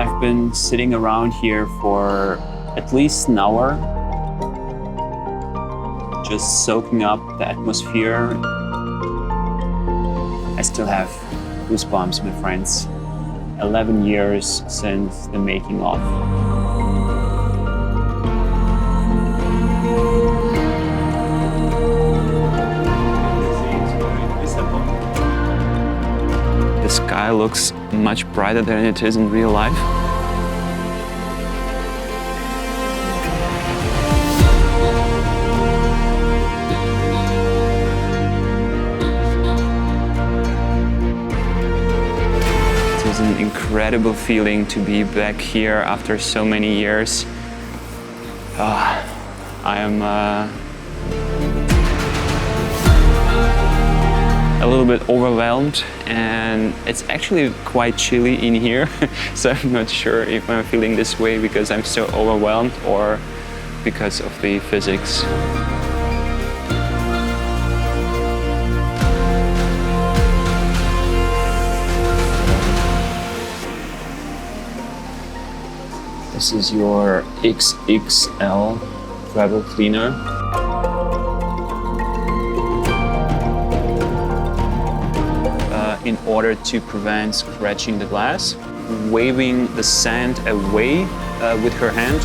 I've been sitting around here for at least an hour, just soaking up the atmosphere. I still have goosebumps, my friends. 11 years since the making of. The sky looks much brighter than it is in real life. It is an incredible feeling to be back here after so many years. I am a little bit overwhelmed, and it's actually quite chilly in here. So I'm not sure if I'm feeling this way because I'm so overwhelmed or because of the physics. This is your XXL travel cleaner. In order to prevent scratching the glass, waving the sand away with her hand.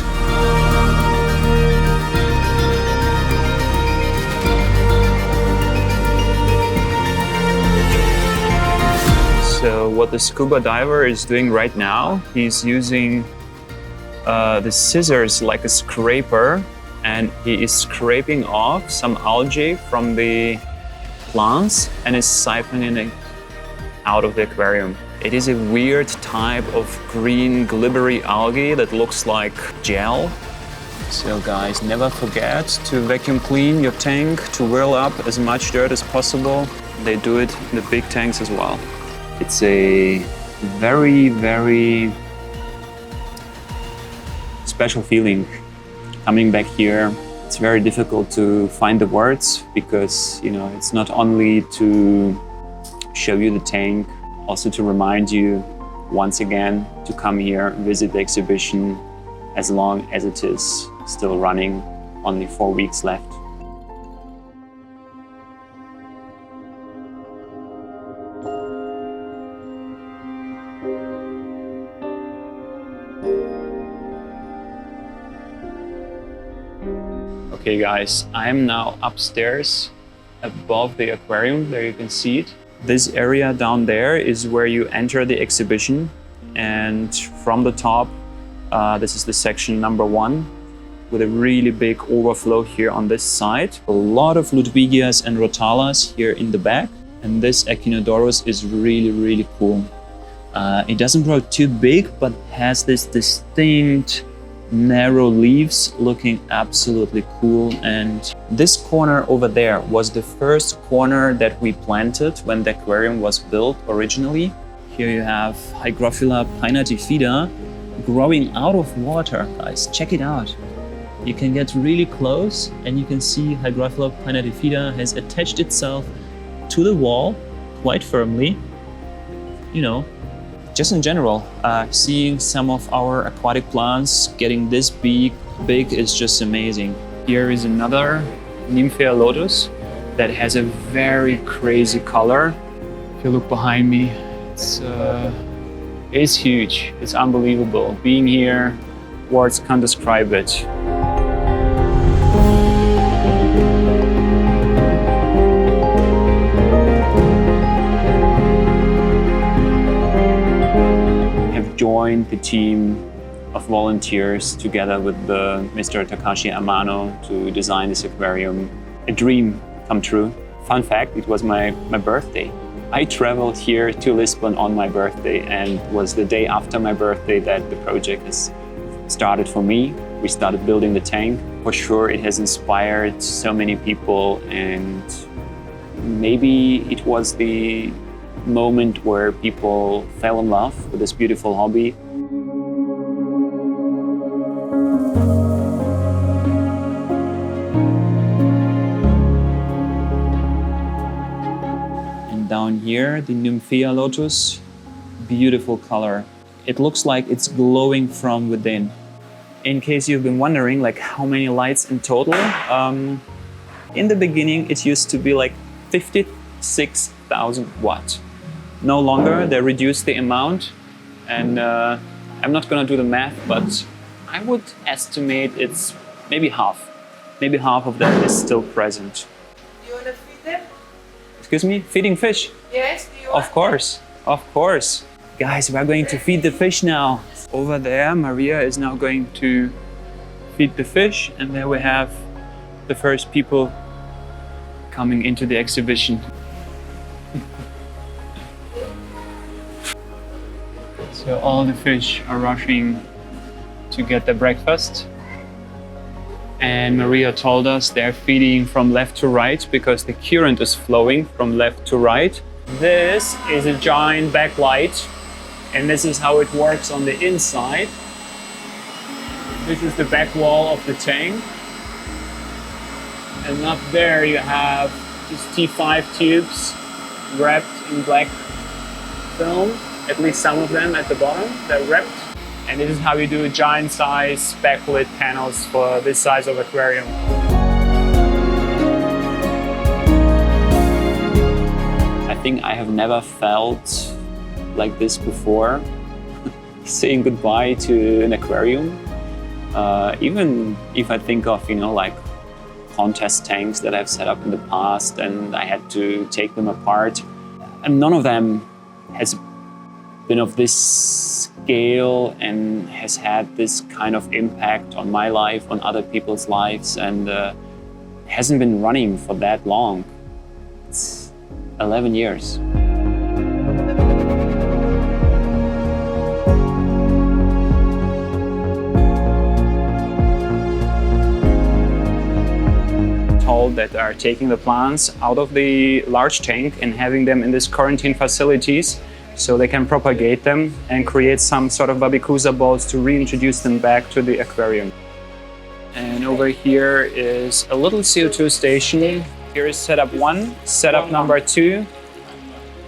So what the scuba diver is doing right now, he's using the scissors like a scraper, and he is scraping off some algae from the plants and is siphoning it out of the aquarium. It is a weird type of green glibbery algae that looks like gel. So guys, never forget to vacuum clean your tank, to whirl up as much dirt as possible. They do it in the big tanks as well. It's a very, very special feeling coming back here. It's very difficult to find the words because, it's not only to show you the tank, also to remind you once again to come here, visit the exhibition as long as it is still running, only 4 weeks left. Okay guys, I am now upstairs above the aquarium. There you can see it. This area down there is where you enter the exhibition, and from the top, this is the section number 1 with a really big overflow here on this side. A lot of Ludwigias and Rotalas here in the back, and this Echinodorus is really, really cool. It doesn't grow too big, but has this distinct narrow leaves looking absolutely cool. And this corner over there was the first corner that we planted when the aquarium was built originally. Here you have Hygrophila pinnatifida growing out of water, guys. Check it out. You can get really close and you can see Hygrophila pinnatifida has attached itself to the wall quite firmly. Just in general, seeing some of our aquatic plants getting this big is just amazing. Here is another Nymphea lotus that has a very crazy color. If you look behind me, it's huge. It's unbelievable. Being here, words can't describe it. Joined the team of volunteers together with Mr. Takashi Amano to design this aquarium. A dream come true. Fun fact, it was my birthday. I traveled here to Lisbon on my birthday, and it was the day after my birthday that the project has started for me. We started building the tank. For sure, it has inspired so many people, and maybe it was the moment where people fell in love with this beautiful hobby. And down here, the Nymphea lotus, beautiful color. It looks like it's glowing from within. In case you've been wondering, like how many lights in total, in the beginning it used to be like 56,000 watts. No longer, they reduced the amount, and I'm not gonna do the math, but I would estimate it's maybe half. Maybe half of that is still present. Do you want to feed them? Excuse me? Feeding fish? Yes, do you want Of course, of course. Guys, we're going to feed the fish now. Over there, Maria is now going to feed the fish, and there we have the first people coming into the exhibition. So all the fish are rushing to get their breakfast. And Maria told us they're feeding from left to right because the current is flowing from left to right. This is a giant backlight, and this is how it works on the inside. This is the back wall of the tank. And up there you have these T5 tubes wrapped in black film. At least some of them at the bottom, they're wrapped. And this is how you do giant size backlit panels for this size of aquarium. I think I have never felt like this before, saying goodbye to an aquarium. Even if I think of, like contest tanks that I've set up in the past and I had to take them apart, and none of them has been of this scale and has had this kind of impact on my life, on other people's lives, and hasn't been running for that long. It's 11 years. That are taking the plants out of the large tank and having them in these quarantine facilities so they can propagate them and create some sort of babicusa balls to reintroduce them back to the aquarium. And over here is a little CO2 station. Here is setup 1, setup number 2,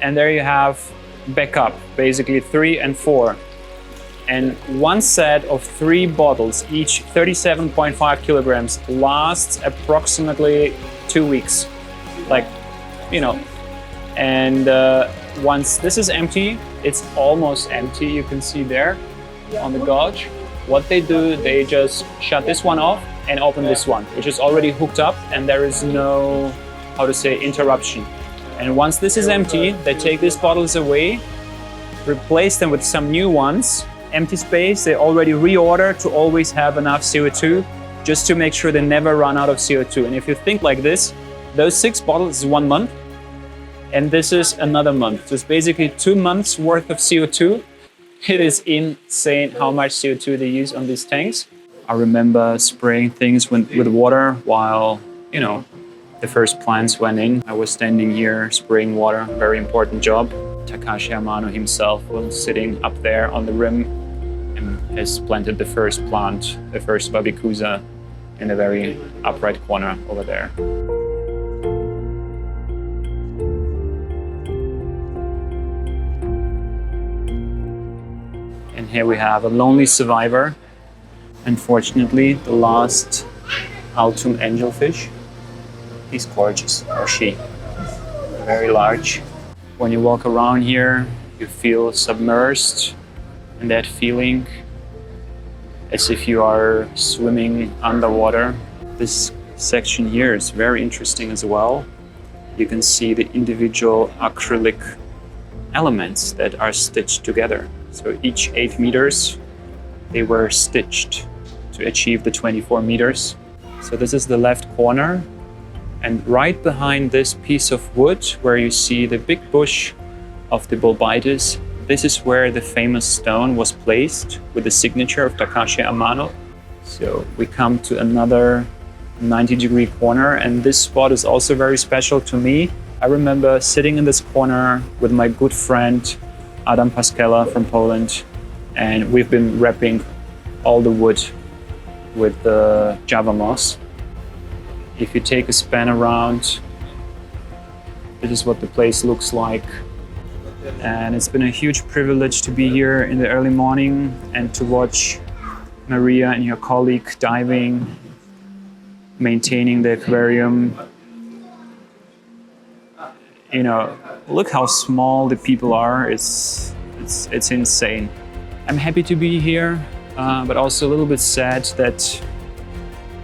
and there you have backup, basically 3 and 4. And one set of 3 bottles, each 37.5 kilograms, lasts approximately 2 weeks. And once this is empty, it's almost empty, you can see there on the gauge. What they do, they just shut this one off and open this one, which is already hooked up, and there is no, interruption. And once this is empty, they take these bottles away, replace them with some new ones. Empty space, they already reorder to always have enough CO2, just to make sure they never run out of CO2. And if you think like this, those 6 bottles is 1 month, and this is another month. So it's basically 2 months worth of CO2. It is insane how much CO2 they use on these tanks. I remember spraying things with water while, the first plants went in. I was standing here spraying water, very important job. Takashi Amano himself was sitting up there on the rim and has planted the first plant, the first babicusa, in a very upright corner over there. And here we have a lonely survivor. Unfortunately, the last Altum angelfish. He's gorgeous, or she, very large. When you walk around here, you feel submersed in that feeling as if you are swimming underwater. This section here is very interesting as well. You can see the individual acrylic elements that are stitched together. So each 8 meters, they were stitched to achieve the 24 meters. So this is the left corner. And right behind this piece of wood, where you see the big bush of the Bulbitis, this is where the famous stone was placed with the signature of Takashi Amano. So we come to another 90-degree corner, and this spot is also very special to me. I remember sitting in this corner with my good friend Adam Paskela from Poland, and we've been wrapping all the wood with the Java moss. If you take a span around, this is what the place looks like. And it's been a huge privilege to be here in the early morning and to watch Maria and your colleague diving, maintaining the aquarium. You know, look how small the people are. It's insane. I'm happy to be here, but also a little bit sad that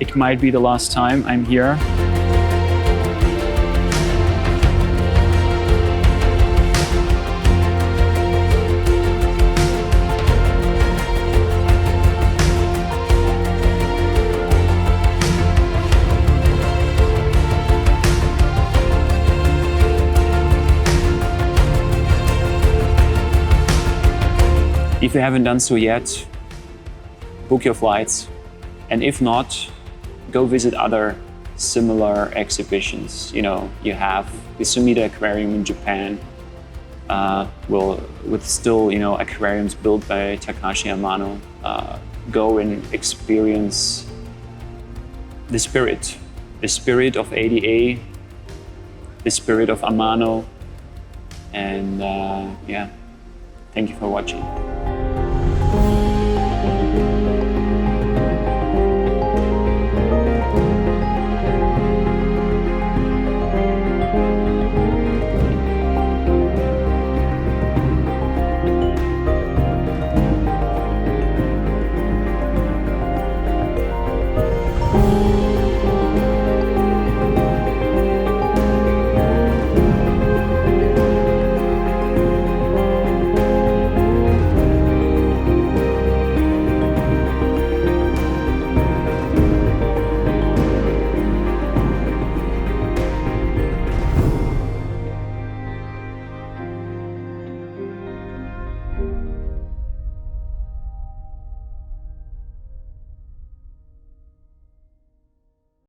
it might be the last time I'm here. If you haven't done so yet, book your flights. And if not, go visit other similar exhibitions. You know, you have the Sumida Aquarium in Japan, with still, you know, aquariums built by Takashi Amano. Go and experience the spirit of ADA, the spirit of Amano, and yeah, thank you for watching.